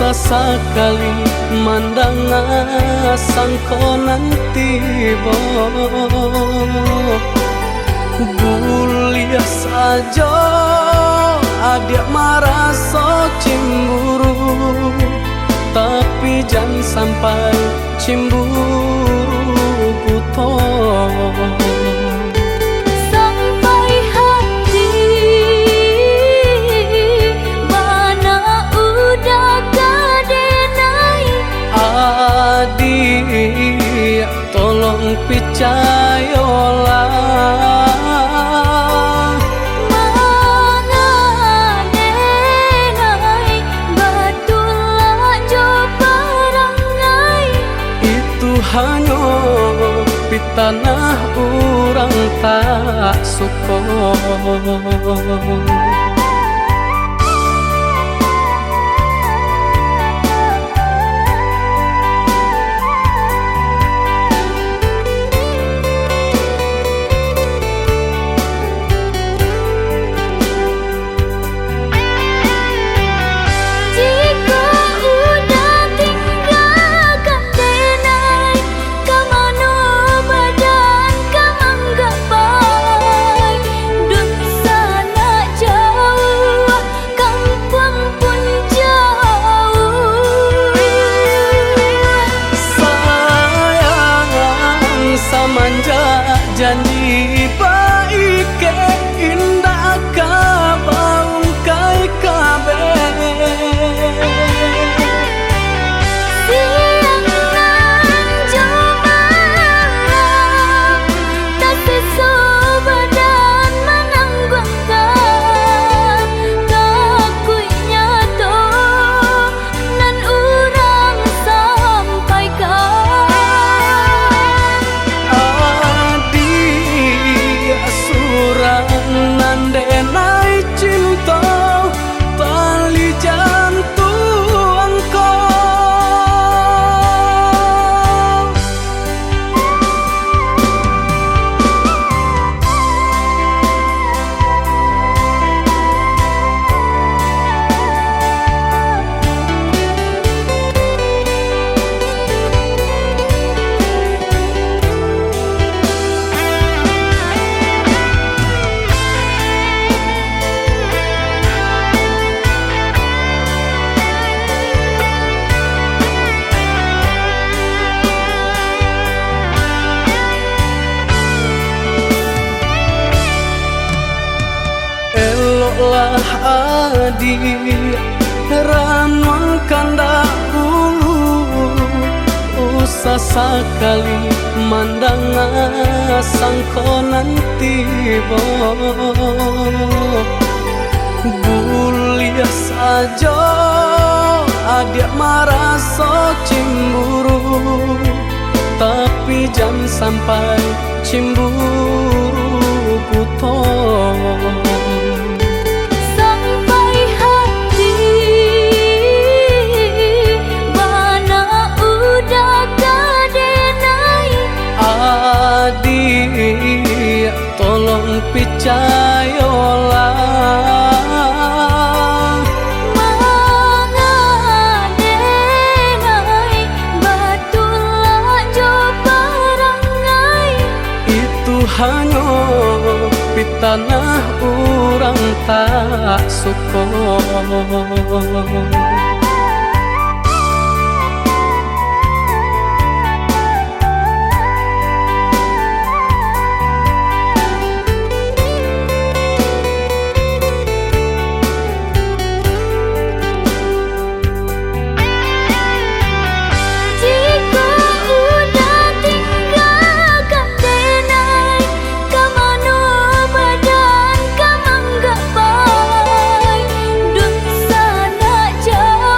Sesekali mandang sangko nanti Bulia saja adik marah so cemburu, tapi jangan sampai cemburu buto. Adik, tolong percayalah, mengadenai betullah jo perangai. Itu hanya di tanah orang tak suka. Janji baik ke indah kabaung kai kabe. Siang nan jomalang tak sesu badan menanggungkan kakuinya to nan urang sampaikan. Nandenai cinta tali jantung lah adik ranuang kanda ulu, usah sekali mandang sangko nanti Bulia saja adik marah so cemburu, tapi jangan sampai cemburu buto. Adik, tolong percayalah, mengadenai betullah jo perangai. Itu hanya di tanah orang tak suka. Jauh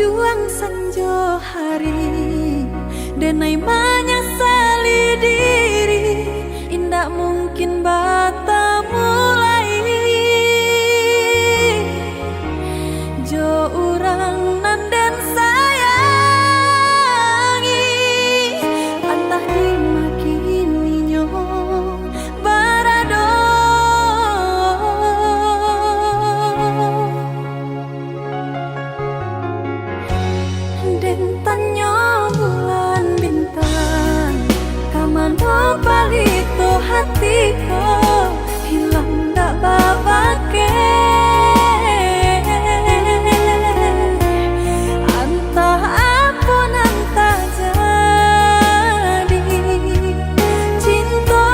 berjuang sanjo hari, denai menyesali diri, indak mungkin bata mulai. Jo urang nan den sayangi, antah dimakini nyo barado. Den tanyo bulan bintang, kamano palito hatiko, hilang dak babake. Antah apun antah jadi, cinta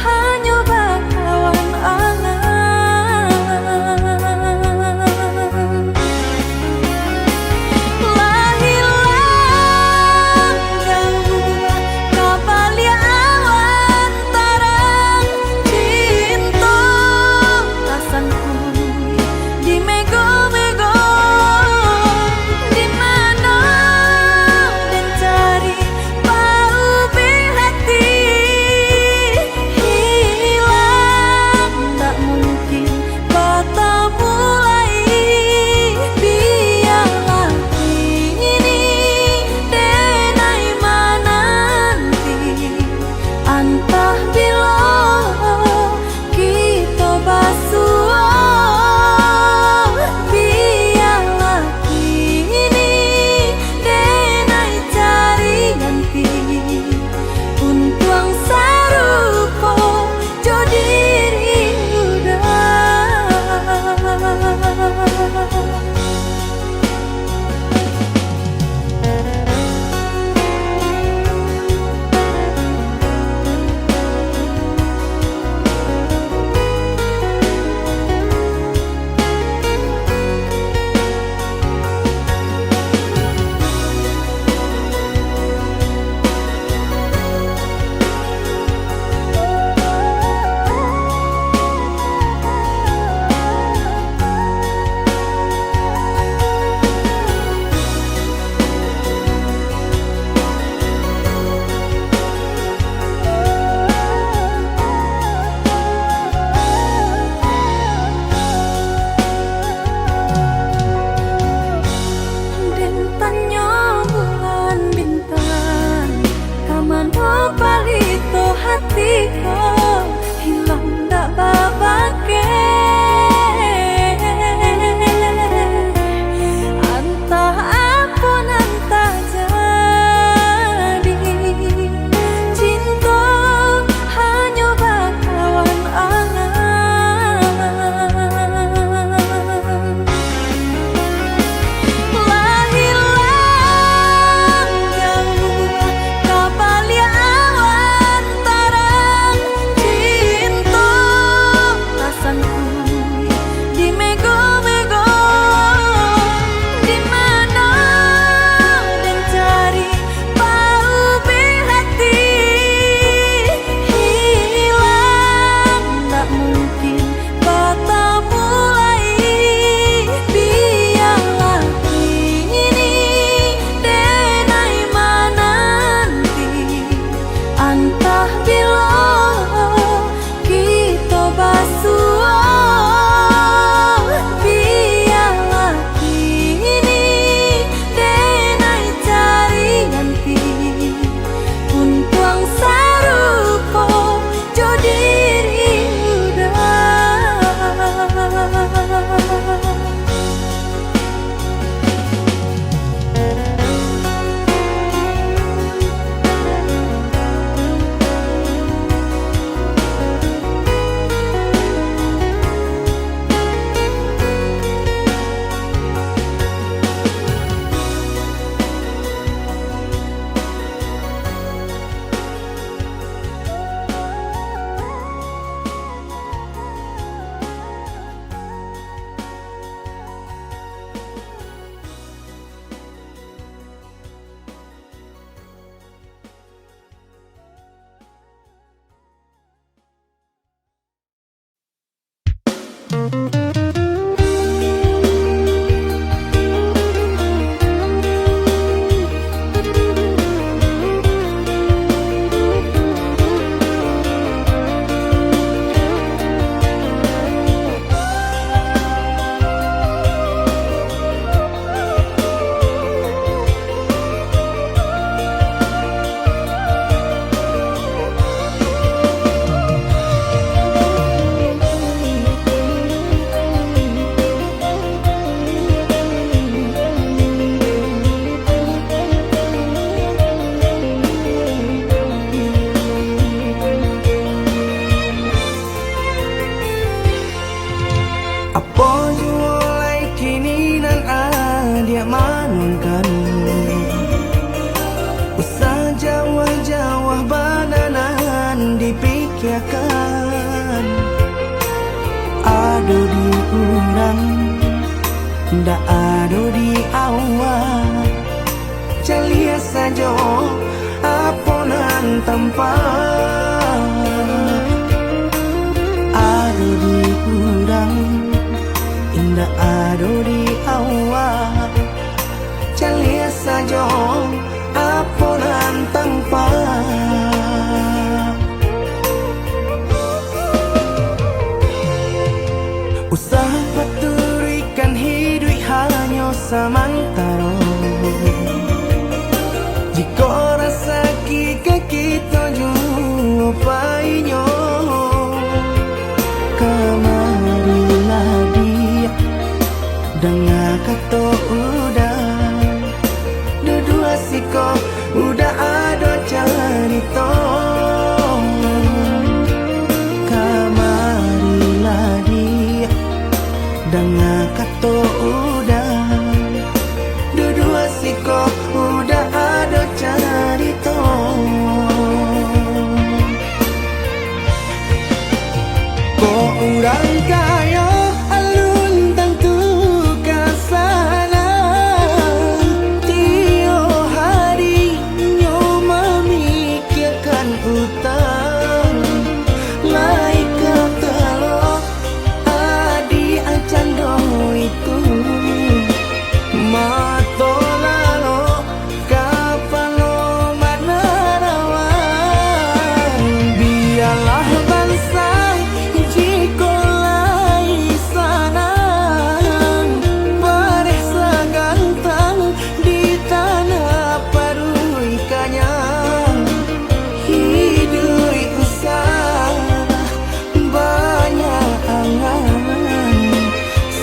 hanya bakawan angan. Lah hilang jauh kabalia awan tarang, bangunkan. Usah jawah-jawah bananan dipikirkan. Ado di urang, ndak ado di awak. Calia saja aponan tempat. Ado di urang, ndak ado di awak. Calia saja aponan tempat. Usah paturikan hidup hanya samantara. Jika rasa kita jumpai-nya, kemarilah dia dengar kata udah. Dua siko udah ada cerita. Kemarilah dia dengar kata udah. Dua siko udah ada cerita. Kok orang kaya alun tentu kasana. Tiap hari nyo memikirkan utang. Laik ketelo adi acan do itu. Mato lalo kapalo manarawan. Biarlah bangsa jikolai sanang. Bareh sagantang di tanah parui kanyang. Hidui usah banyak angan.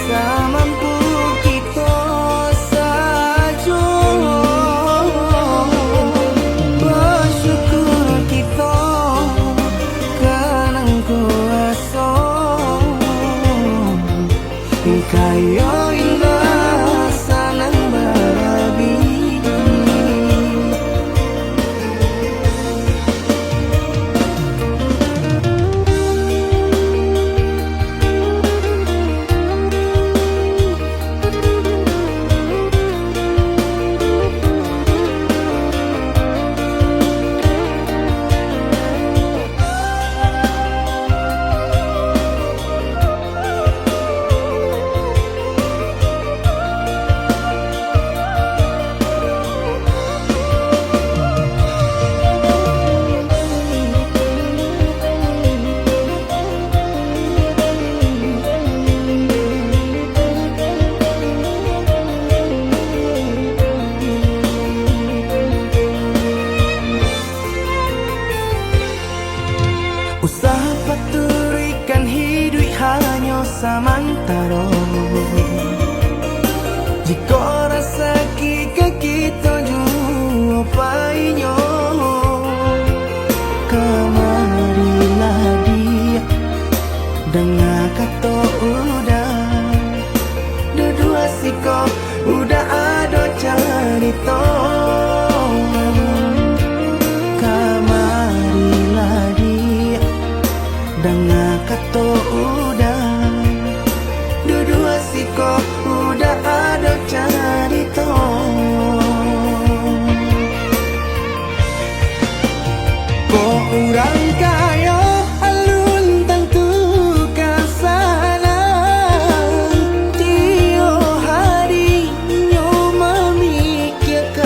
Samampu kita saja. Bersyukur kita kanang kuasa. Kaya indah sanang barabi. Usah paturikan hidup hanya samantara. Jika rasa kita jumpai-nya, kemarilah dia dengar kata udah. Dua siko udah ada cerita. Kemarilah dia dengar kata udah. Dua siko udah ada cerita. Kok orang kaya alun tentu kasana. Tiap hari nyo memikirkan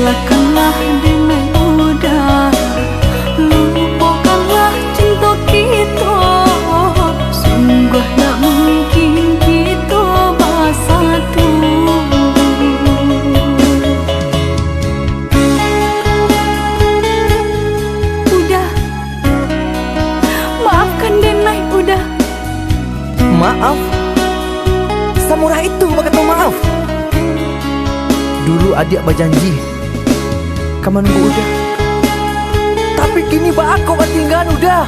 relakanlah dengan udah, lupakanlah cinta kita. Sungguh tak mungkin kita bersatu. Udah, maafkan Denai, udah. Maaf? Samurah itu kata maaf. Dulu adik berjanji kamu nunggu udah, tapi kini aku ketinggalan udah.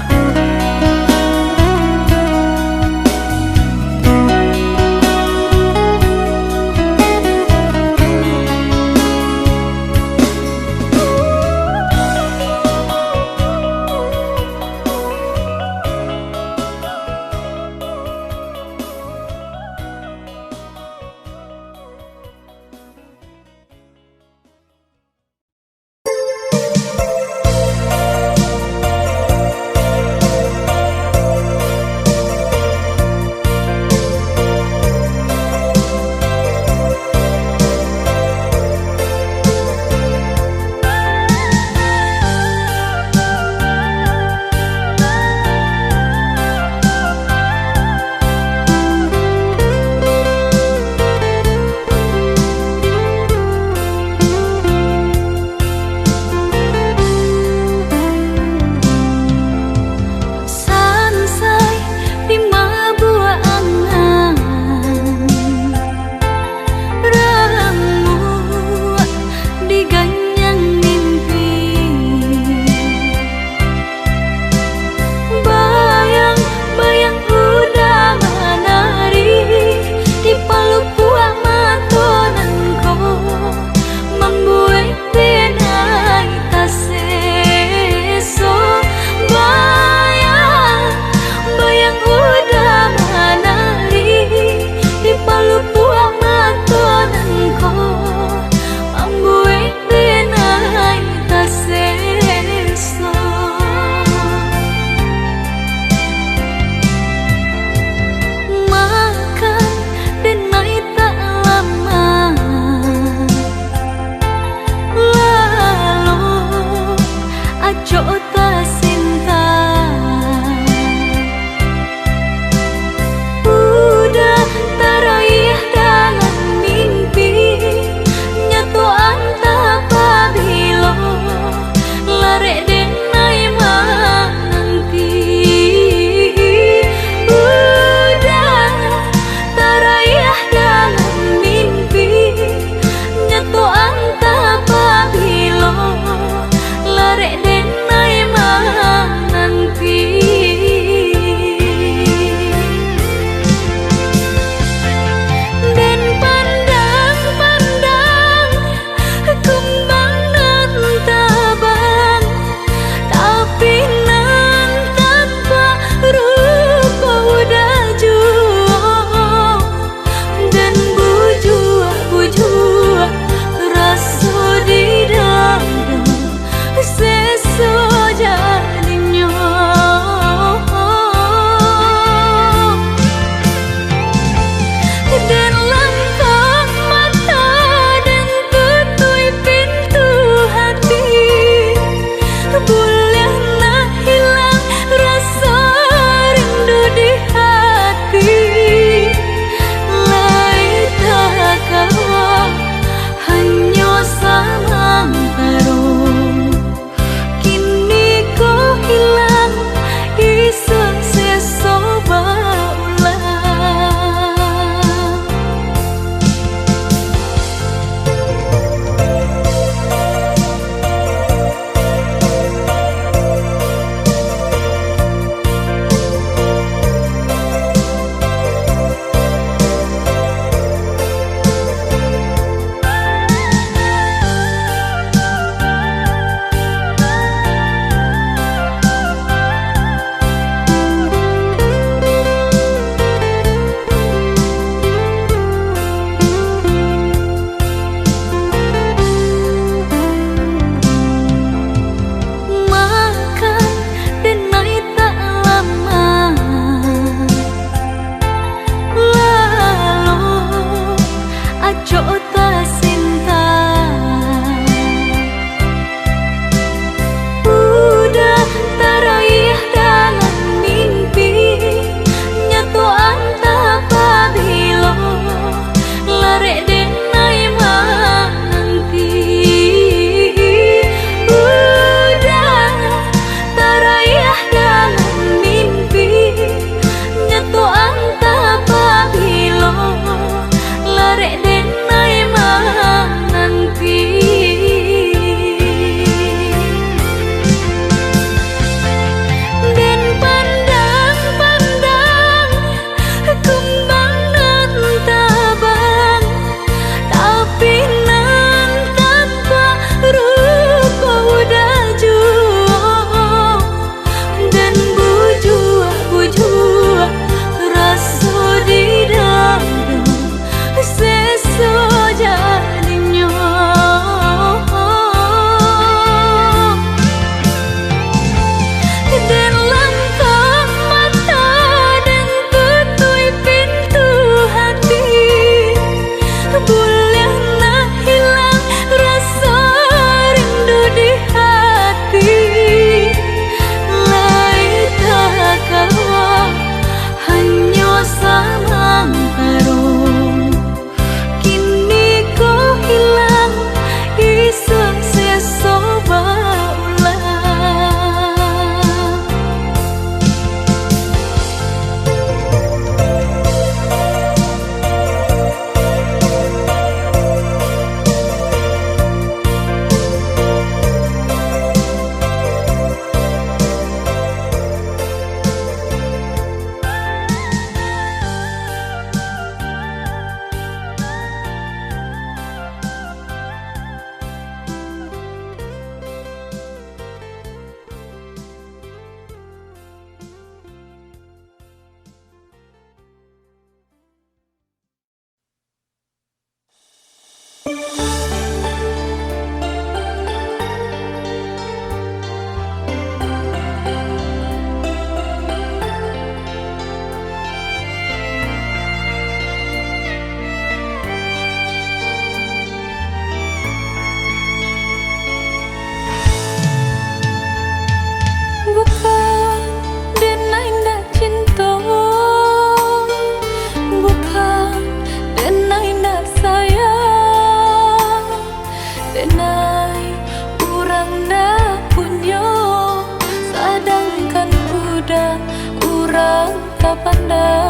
Bukan denai ndak cinta, bukan denai ndak sayang, denai urang ndak punya, sedangkan udah urang tak pandai.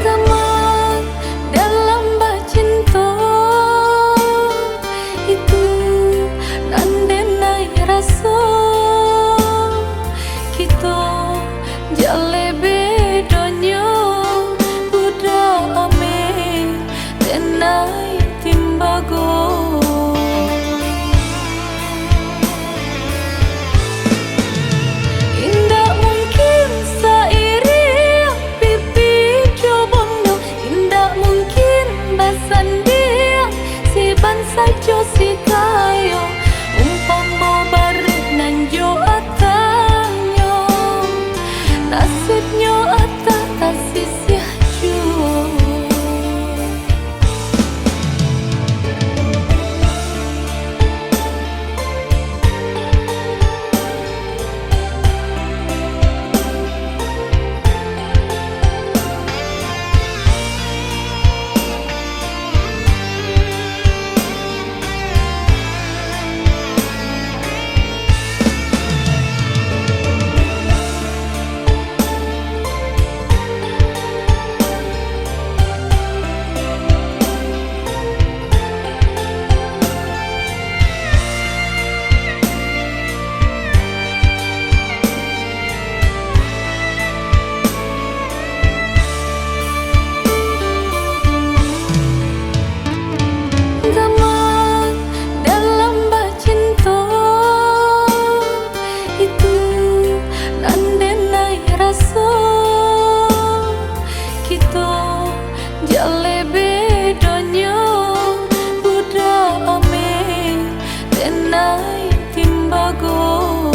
Gaman dalam bacinta itu nandenai rasa kita jale bedanya udah ame denai timbago. Indah mungkin seiring pipi jobondo, indah mungkin basandia si bansa jo si kayo umpama bareng nan jo atanyo nasibnya ata kasih sia jo. Gaman dalam bacinta itu nandenai rasa kita jale bedanya udah ame denai timbago.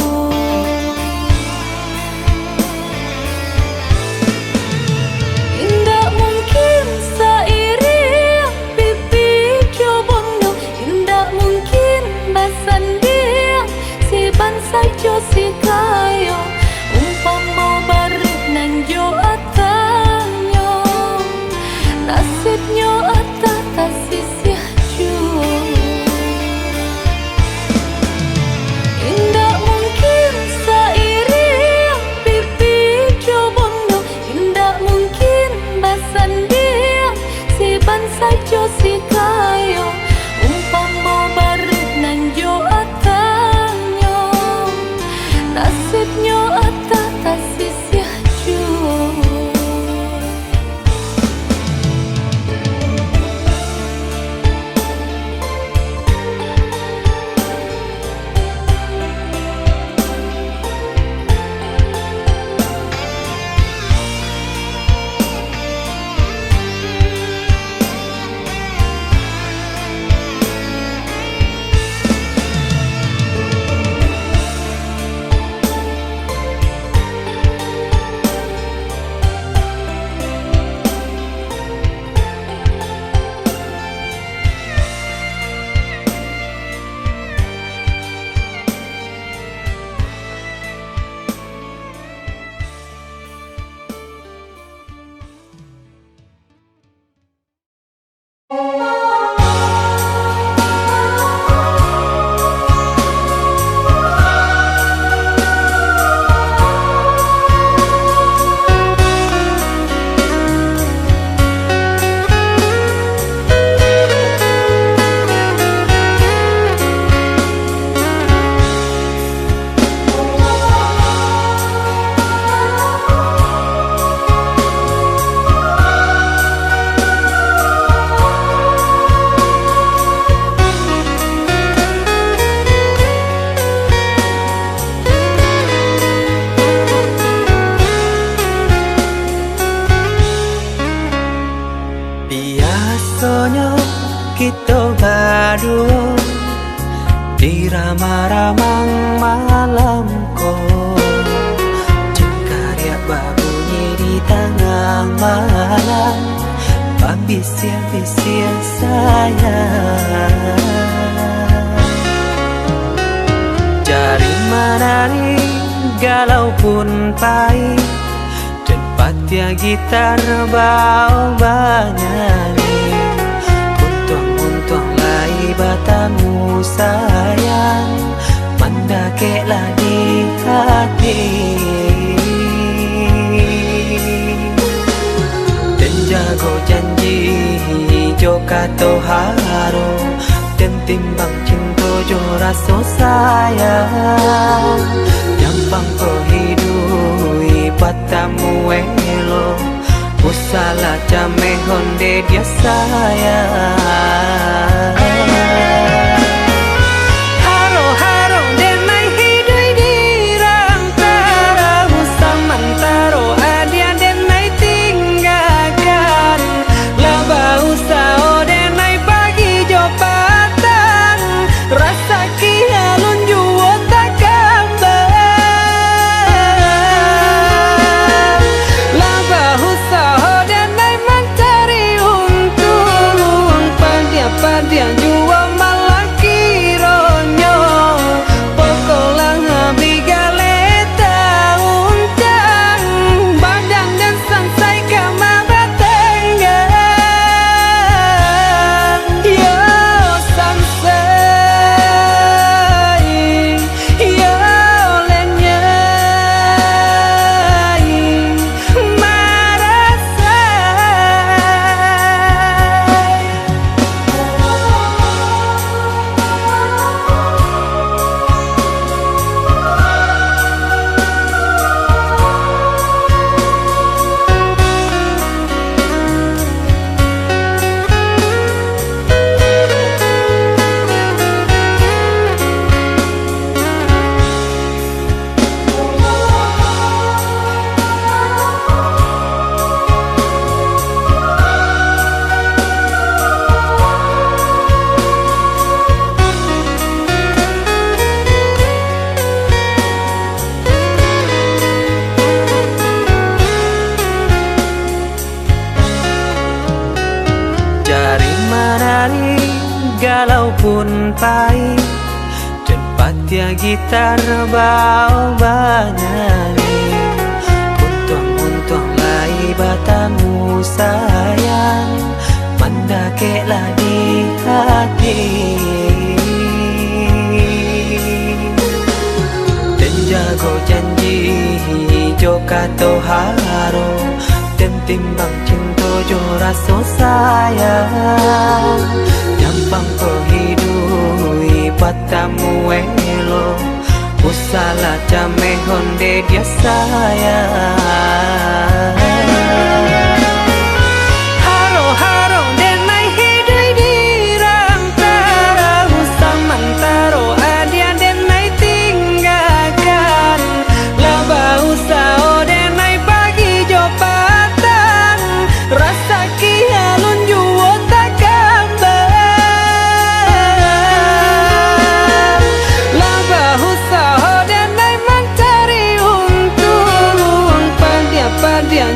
Indah mungkin seiring pipi jobondo, indah mungkin basandia si bansa jo si kayo umpama bareng nan jo atanyo nasib rasanya kita berdua di ramang-ramang malam kau, cengkarya berbunyi di tengah malam, bisir-bisir sayang. Jari menari galau pun pahit, tempat ya gitar bau banyari, untung lai batamu sayang, mendakeklah di hati. Dan jago janji joka to haro, dan timbang cinta jo rasa sayang, nyampang ko hidui patamu elo, usala jame honde dia sayang. Haro haro denai hidui di rantara, usamantaro adia denai tinggalkan, laba usao denai pagi jo patang, rasa kialun juo tak gambar, laba usao denai mencari untung, padia juo malah kironyo, pokolang bigaleta uncang, badan dan sansai kamara tenggang, yo sansai, yo lenyai, marasai. Jari menari galau pun pahit, tempat ya gitar bau banyari, untung lai batamu sayang, mendakeklah di hati. Dan jago janji joka to haro, dan timbang cinta jo rasa sayang, nyampang ko hidui patamu elo, usala jame honde dia sayang. Haro haro denai hidui di rantara, usamantaro adia denai tinggalkan, laba usao denai pagi jo patang, rasa kialun juo tak gambar, laba usao denai mencari untung, padia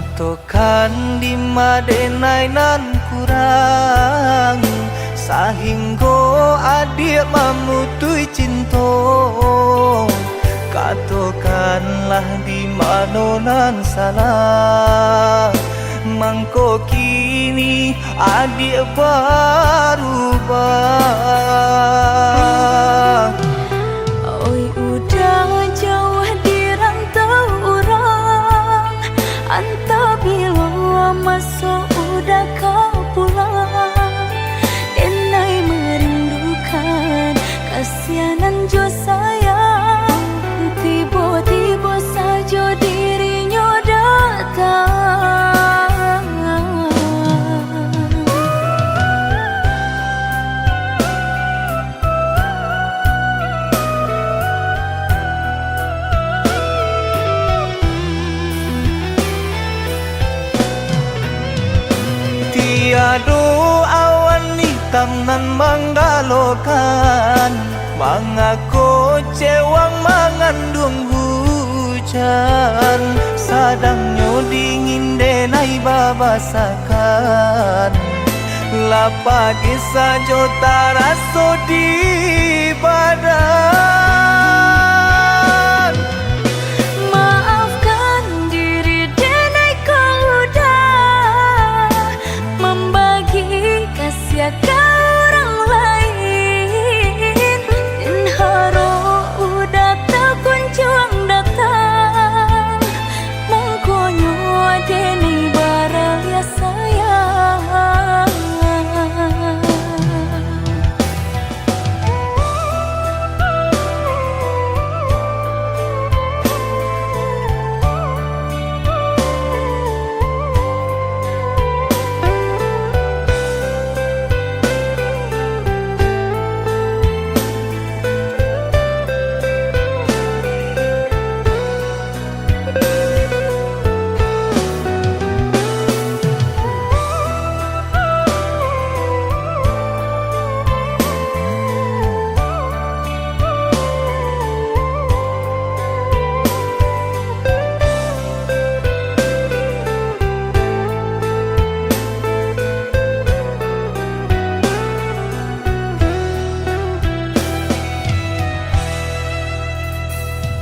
Katokan di madenai nan kurang sahingga adik mamutui cinta. Katokanlah di mana nan salah, mangko kini adik berubah. Oi udah jauh di rantau orang, anta bila masuk udah kau pulang. Denai merindukan kasihanan jo sayang, tiba-tiba saja dirinya datang. Tiada awan hitam nan menggalokan, mengaku cewang mengandung hujan. Sadangnya dingin denai babasakan, lapagi saja taraso di badan. Maafkan diri denai kau udah membagi kasih ke orang lain. Dan haro udah tak kunjung datang, mengkonyo denai baralia sayang.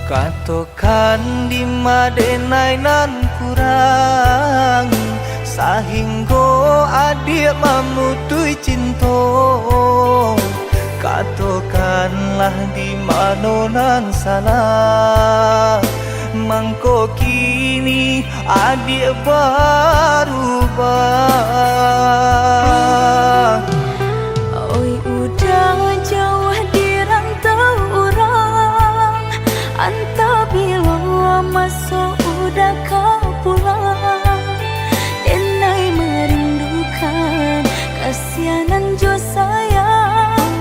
Katokan di madenai nan kurang sahingga adik mamutui cinta. Katokanlah di mana nan salah, mangko kini adik berubah. Oi udah jauh di rantau orang, anta bila masuk udah kau pulang. Denai merindukan kasihanan jo sayang,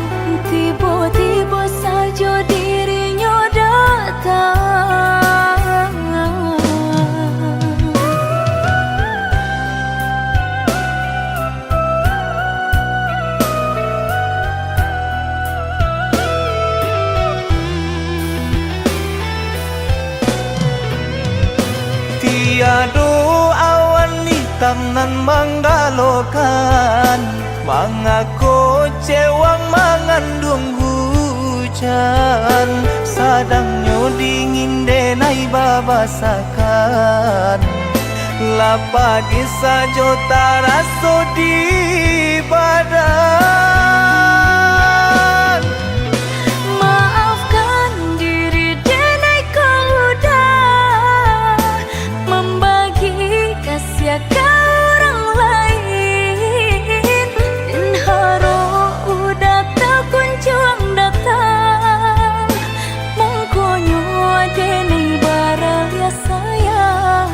tiba-tiba saja dirinya datang. Tiada awan hitam nan menggalokan, mengaku cewang mengandung hujan. Sadangnya dingin denai babasakan, lapagi saja taraso di badan. Maafkan diri denai kau udah membagi kasih ke orang lain. Dan haro udah tak kunjung datang, mengkonyo denai baralia sayang.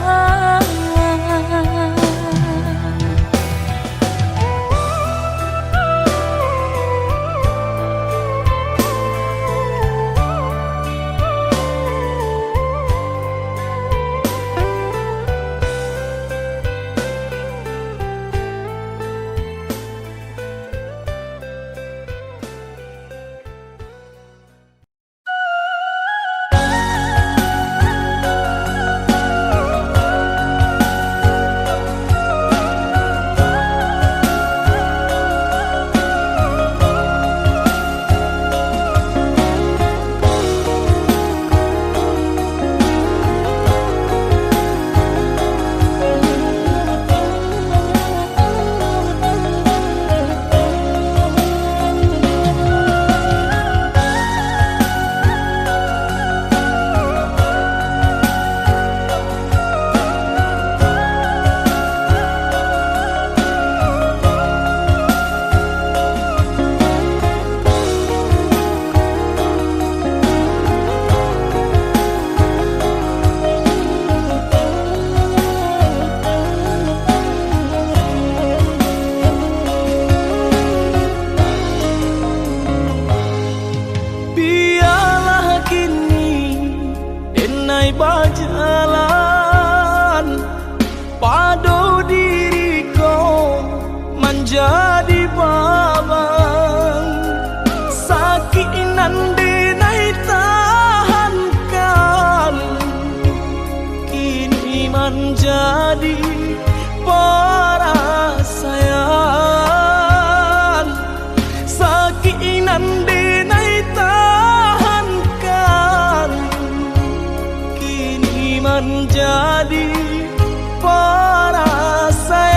jadi babang sakinan denai tahankan kini menjadi perasaan sakinan denai tahankan kini menjadi perasaan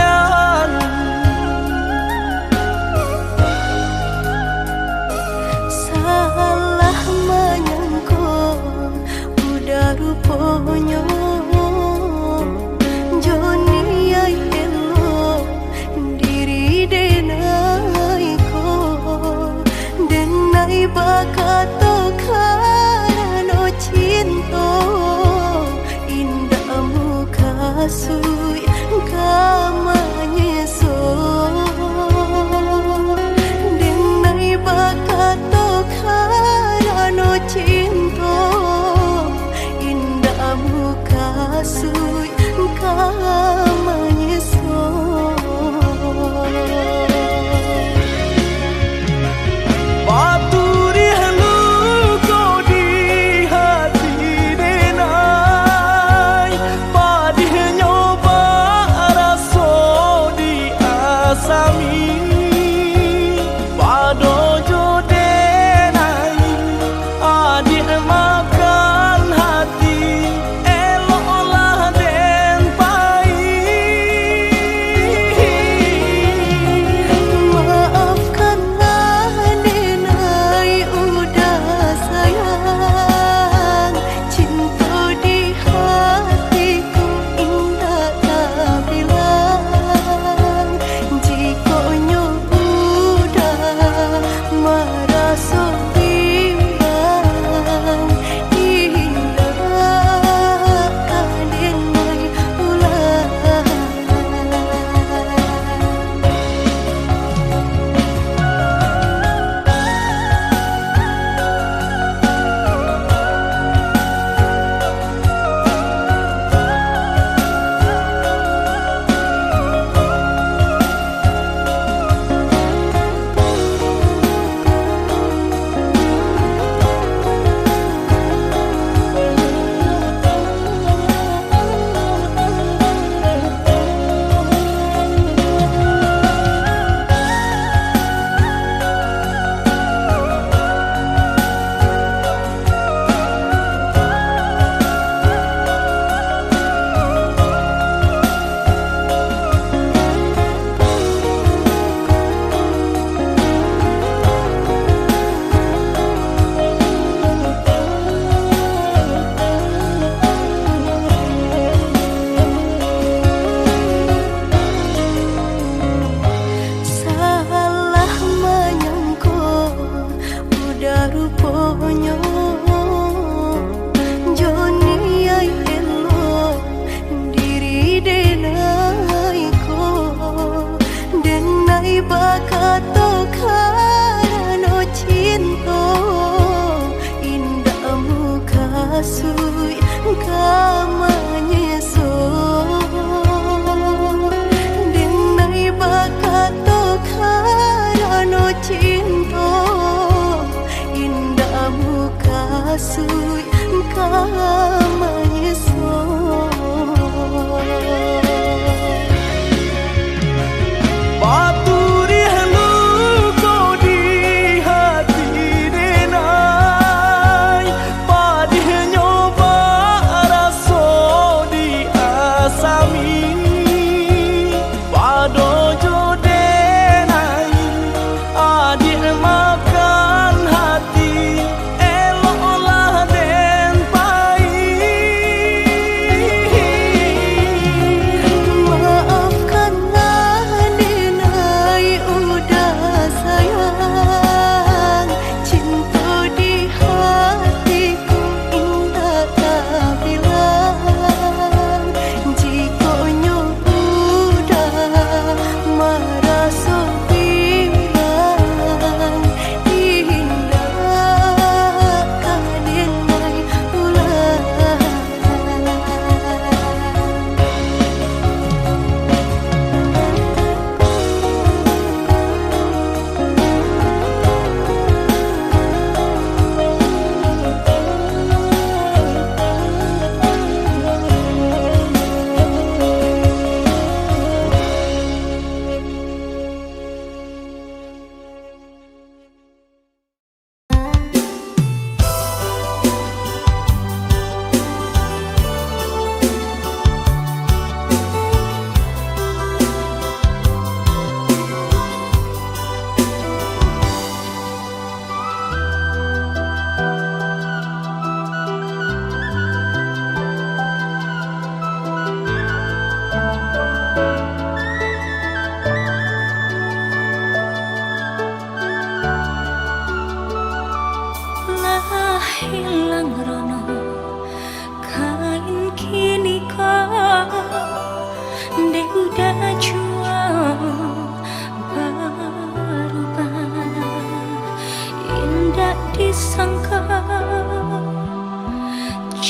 sangka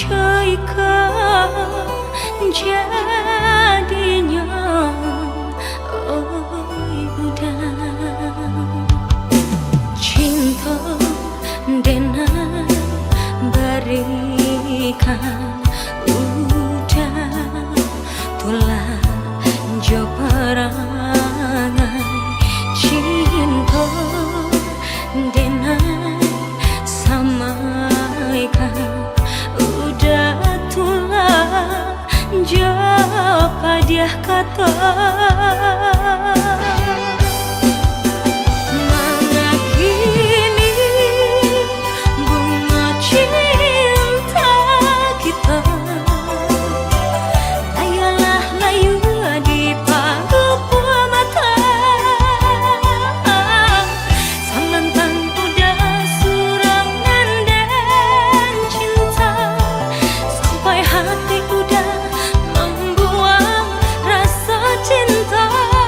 jika jadinya udah cinta dengan berikan udah tulah jo perangai cinta dengan samaikan udah tulah jo padiah kata hati udah membuang rasa cinta.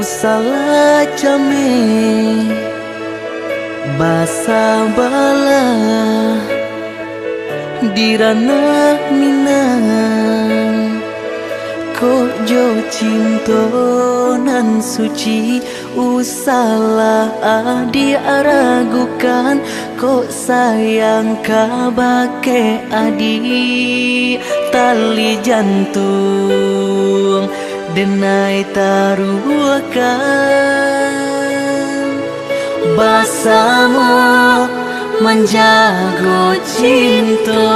Usala jame basa bala dirana minang ko jo cinto nan suci usala adi aragukan ko sayang kabake adi tali jantung denai taruhkan basamu menjago cinta.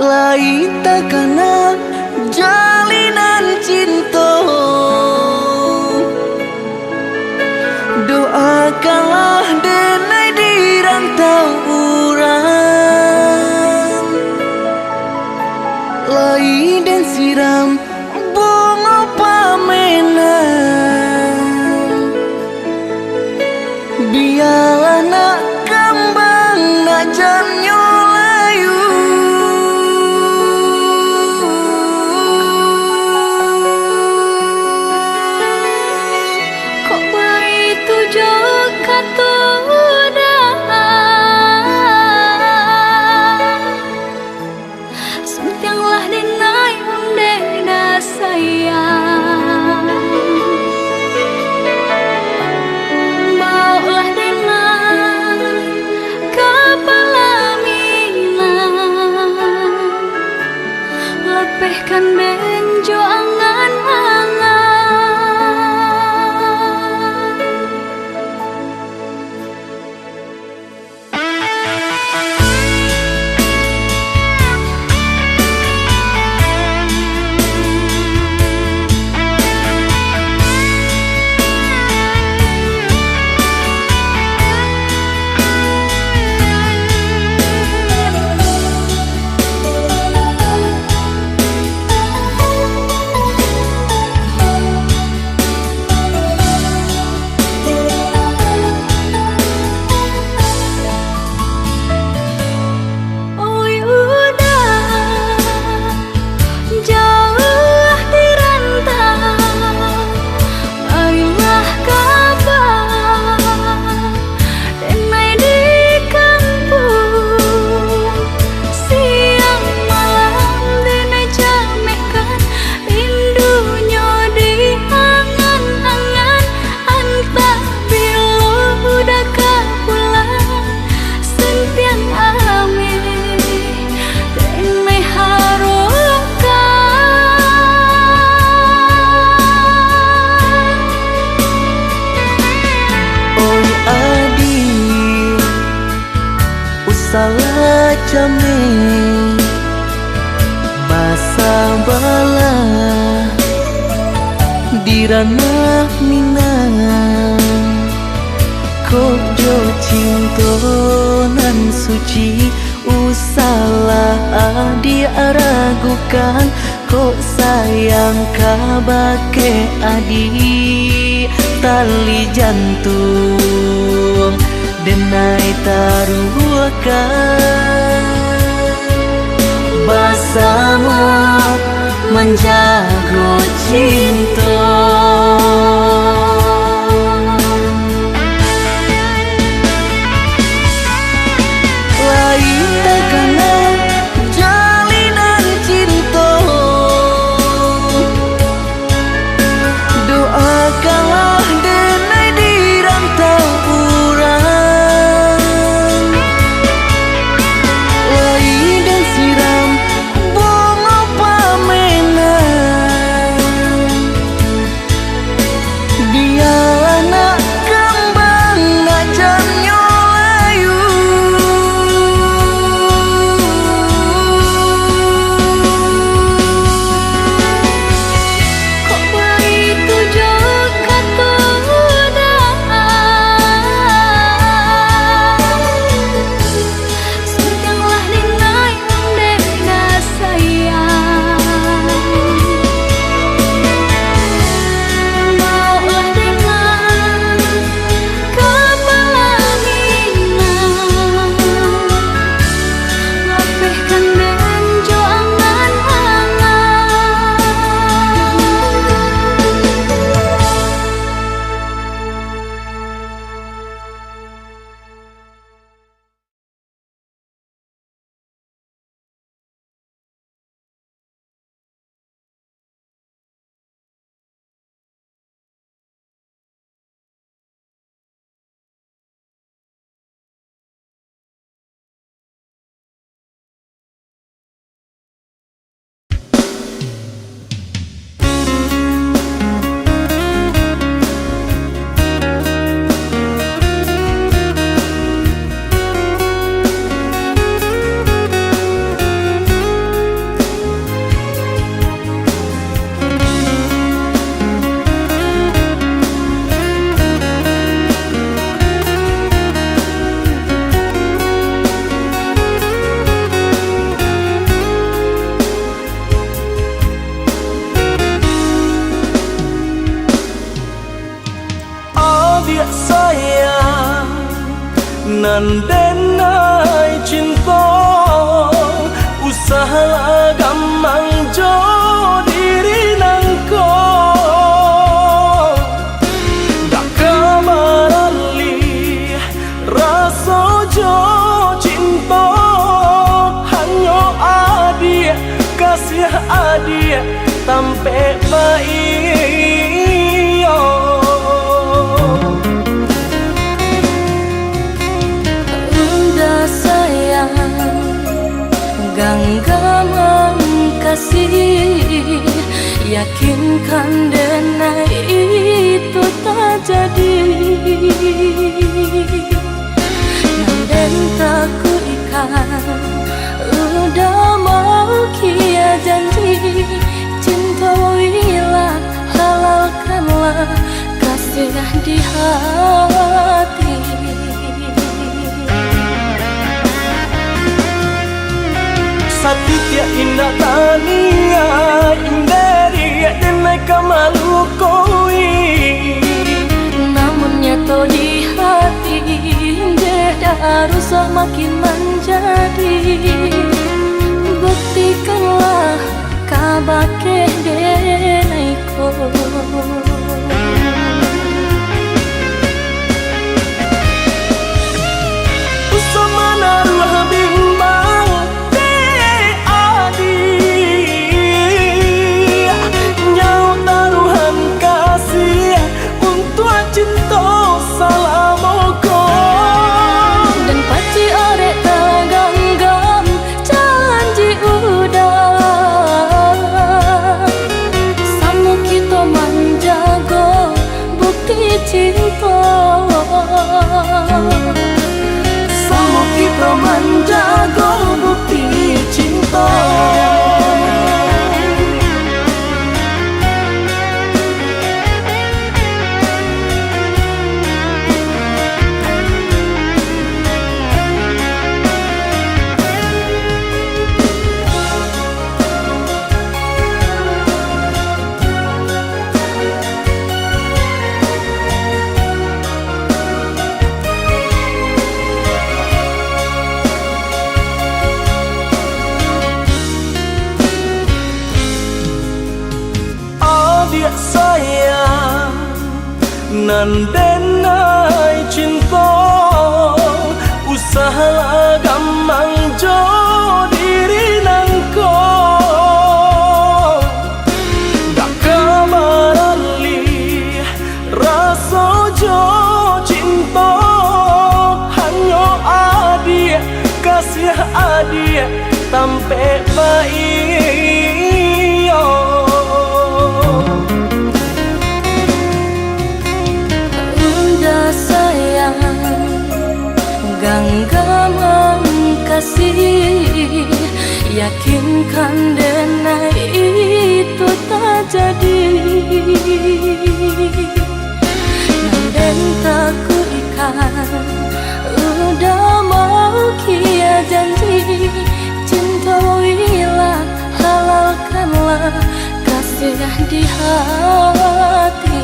Lain takana jalinan cinta, doakanlah denai di rantau urang, lai dan siram bunga pamenang, biarlah nak kembang nak jamnya layu. Kok baik tujuh kata sentianglah denai undena sayang, baulah denai kepala minang, lepehkan benjo angan-angan. Salah jame basa bala dirana minang ko jo cinto nan suci usala adi aragukan ko sayang kabake adi tali jantung denai taruhkan basamu menjago cinta. Lain takana jalinan cinta, doakanlah denai di rantau urang, lai dan siram bunga pamenang, nandenai cinta usaha gampang jo diri nangko dak kamarali rasa jo cinta hanya adia kasih adia tampe baik Unda sayang genggaman kasih yakinkan denai itu tak jadi nanden tak kuikan udah mau kia janji cinta wilah halalkanlah kasih di hati Satitya indah tania inderi denai kamalu koi namun nyato di hati beda rusak makin menjadi buktikanlah kabake denaiko usama naruh bimbang te adi nyau taruhan kasih untuk cinta salamoko dan paci orek taganggam janji udah samu kita menjaga bukti cinta sama kita menjaga bukti cinta adik sayang nandenai cinta usaha gampang jo diri nangko dak kamarali rasa jo cinta hanya adia kasih adia tampe baik Unda sayang genggaman kasih yakinkan denai itu tak jadi nanden tak kuikan udah mau kia janji cinta wilah halalkanlah kasih di hati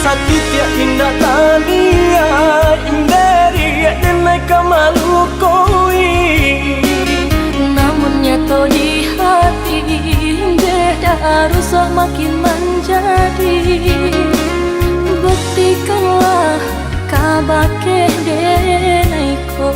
Satitya indah tania inderi denai kamalu koi namun nyato di hati beda rusak makin menjadi buktikanlah kabake denaiko